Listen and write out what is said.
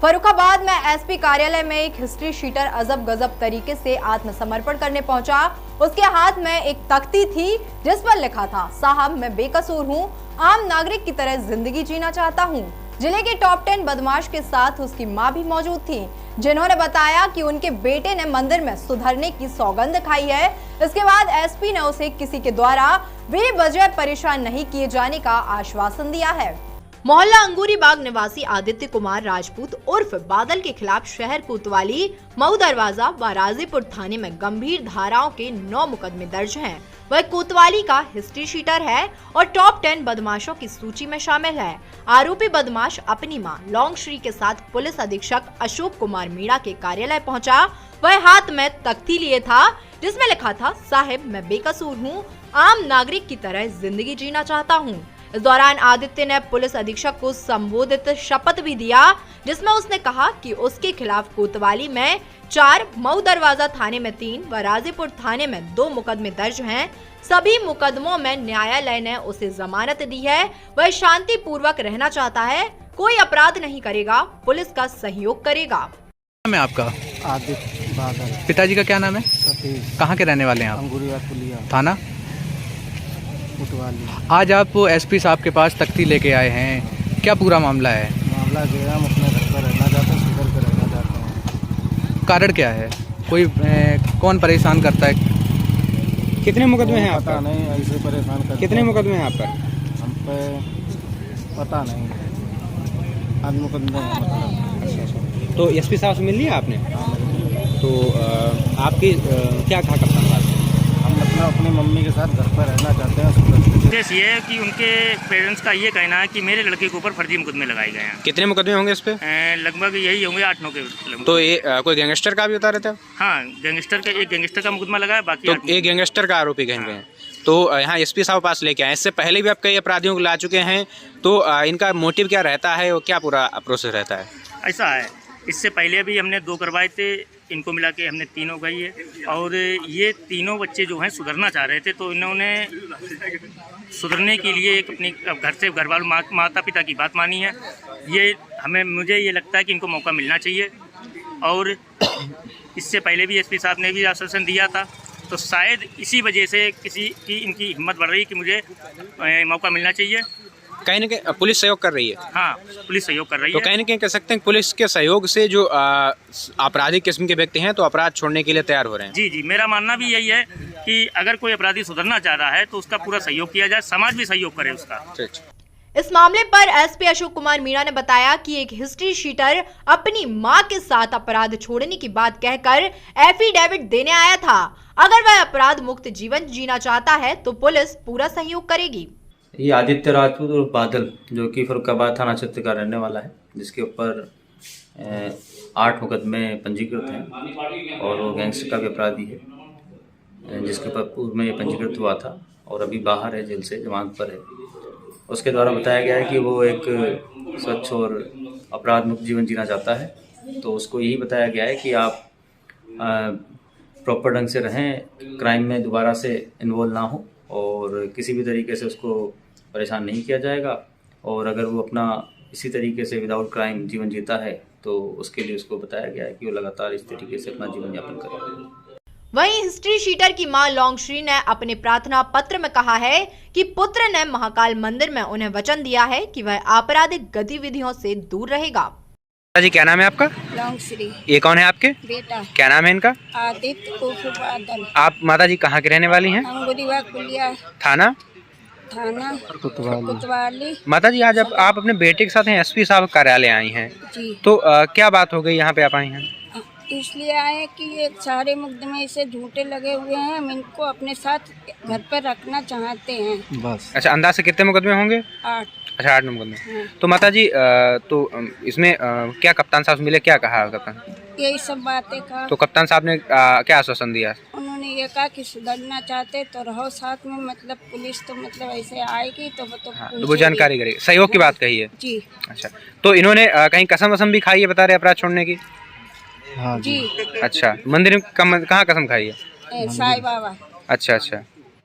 फर्रुखाबाद में एसपी कार्यालय में एक हिस्ट्री शीटर अजब गजब तरीके से आत्मसमर्पण करने पहुंचा। उसके हाथ में एक तख्ती थी जिस पर लिखा था, साहब मैं बेकसूर हूं, आम नागरिक की तरह जिंदगी जीना चाहता हूं। जिले के टॉप 10 बदमाश के साथ उसकी मां भी मौजूद थी, जिन्होंने बताया कि उनके बेटे ने मंदिर में सुधरने की सौगंध खाई है। इसके बाद एसपी ने उसे किसी के द्वारा बेवजह परेशान नहीं किए जाने का आश्वासन दिया है। मोहल्ला अंगूरी बाग निवासी आदित्य कुमार राजपूत उर्फ बादल के खिलाफ शहर कोतवाली, मऊ दरवाजा व राजीपुर थाने में गंभीर धाराओं के 9 मुकदमे दर्ज हैं। वह कोतवाली का हिस्ट्री शीटर है और टॉप 10 बदमाशों की सूची में शामिल है। आरोपी बदमाश अपनी मां लौंगश्री के साथ पुलिस अधीक्षक अशोक कुमार मीणा के कार्यालय पहुंचा। वह हाथ में तख्ती लिए था जिसमें लिखा था, साहिब मैं बेकसूर हूँ, आम नागरिक की तरह जिंदगी जीना चाहता हूँ। इस दौरान आदित्य ने पुलिस अधीक्षक को संबोधित शपथ भी दिया, जिसमें उसने कहा कि उसके खिलाफ कोतवाली में 4, मऊ दरवाजा थाने में 3 व राजीपुर थाने में 2 मुकदमे दर्ज हैं। सभी मुकदमों में न्यायालय ने उसे जमानत दी है। वह शांति पूर्वक रहना चाहता है, कोई अपराध नहीं करेगा, पुलिस का सहयोग करेगा। नाम है आपका? आदित्य बादल। पिताजी का क्या नाम है? सतीश। कहाँ के रहने वाले हैं आप? अंगूरिया पुलिया थाना कोतवाली। आज आप एसपी साहब के पास तख्ती लेके आए हैं, क्या पूरा मामला है? मामला जो है, हम अपने घर पर रहना चाहते हैं, सुधर कर रहना चाहते हैं। कारण क्या है? कोई कौन परेशान करता है? कितने मुकदमे हैं आप पता पर? नहीं, ऐसे परेशान करते कितने हैं। मुकदमे हैं आप पर? हम पे पता नहीं, आज मुकदमे हैं, पता नहीं। तो एसपी साहब से मिल लिया आपने? तो आपकी क्या कहा कप्तान साहब? हम मतलब अपनी मम्मी के साथ घर पर रहना चाहते हैं, सुधर कर। उद्देश्य ये है कि उनके पेरेंट्स का ये कहना है कि मेरे लड़के के ऊपर फर्जी मुकदमे लगाए गए हैं। कितने मुकदमे होंगे इस पे? लगभग यही होंगे 8-9 के लगभग। तो ये कोई गैंगस्टर का भी बता रहे थे? हाँ, एक गैंगस्टर का मुकदमा लगा है, बाकी तो एक गैंगस्टर का आरोपी कहीं पे हैं। तो यहाँ एसपी साहब पास लेके आए, इससे पहले भी आप कई अपराधियों को ला चुके हैं, तो इनका मोटिव क्या रहता है और क्या पूरा प्रोसेस रहता है? ऐसा है, इससे पहले भी हमने 2 करवाए थे, इनको मिला के हमने 3 हो गई है। और ये तीनों बच्चे जो हैं सुधरना चाह रहे थे, तो इन्होंने सुधरने के लिए एक अपनी घर से घर वालों माता पिता की बात मानी है। मुझे ये लगता है कि इनको मौका मिलना चाहिए। और इससे पहले भी एसपी साहब ने भी आश्वासन दिया था, तो शायद इसी वजह से किसी की इनकी हिम्मत बढ़ रही कि मुझे मौका मिलना चाहिए। कहीं ना कहीं पुलिस सहयोग कर रही है? हाँ, पुलिस सहयोग कर रही तो है। कहीं ना कहीं कह सकते हैं पुलिस के सहयोग से जो आपराधिक किस्म के व्यक्ति हैं तो अपराध छोड़ने के लिए तैयार हो रहे हैं। जी, मेरा मानना भी यही है कि अगर कोई अपराधी सुधरना चाह रहा है तो उसका पूरा सहयोग किया जाए, समाज भी सहयोग करे उसका। इस मामले पर एसपी अशोक कुमार मीणा ने बताया कि एक हिस्ट्री शीटर अपनी मां के साथ अपराध छोड़ने की बात कहकर एफिडेविट देने आया था। अगर वह अपराध मुक्त जीवन जीना चाहता है तो पुलिस पूरा सहयोग करेगी। ये आदित्य राजपूत और बादल, जो कि फर्रुखाबाद थाना क्षेत्र का रहने वाला है, जिसके ऊपर 8 मुकदमे पंजीकृत हैं और वो गैंगस्टर का भी अपराधी है, जिसके ऊपर पूर्व में ये पंजीकृत हुआ था और अभी बाहर है, जेल से जमानत पर है। उसके द्वारा बताया गया है कि वो एक स्वच्छ और अपराध मुक्त जीवन जीना चाहता है, तो उसको यही बताया गया है कि आप प्रॉपर ढंग से रहें, क्राइम में दोबारा से इन्वॉल्व ना हो और किसी भी तरीके से उसको परेशान नहीं किया जाएगा। और अगर वो अपना इसी तरीके से विदाउट क्राइम जीवन जीता है तो उसके लिए उसको बताया गया है कि वो लगातार इस तरीके से अपना जीवन यापन करे। वहीं हिस्ट्री शीटर की मां लौंगश्री ने अपने प्रार्थना पत्र में कहा है कि पुत्र ने महाकाल मंदिर में उन्हें वचन दिया है कि वह आपराधिक गतिविधियों से दूर रहेगा। जी, क्या नाम है आपका? लौंगश्री। ये कौन है आपके बेटा? क्या नाम है इनका? आदित्य उर्फ बादल। आप माता जी कहाँ के रहने वाली हैं? अंगूरिया पुलिया थाना कोतवाली। माता जी, आज आप अपने बेटे के साथ एसपी साहब कार्यालय आई हैं, जी। तो क्या बात हो गई यहाँ पे आप आई हैं? इसलिए आए कि ये सारे मुकदमे इसे झूठे लगे हुए हैं, हम इनको अपने साथ घर पर रखना चाहते हैं। बस। अच्छा, अंदाज से कितने मुकदमे होंगे? 8। अच्छा, 8 मुकदमे। हाँ। तो माता जी, तो इसमें क्या कप्तान साहब से मिले, क्या कहा कप्तान? यही सब बातें कहा। तो कप्तान साहब ने क्या आश्वासन दिया? उन्होंने ये कहा कि सुधरना चाहते तो रहो साथ में, मतलब पुलिस तो मतलब ऐसे आएगी तो वो तो वो जानकारी करेगी, सहयोग की बात कही है। जी। अच्छा, तो इन्होंने कहीं कसम वसम भी खाई है, बता रहे अपराध छोड़ने की? हाँ जी। अच्छा, मंदिर में कहाँ कसम खाई है? साईं बाबा। अच्छा।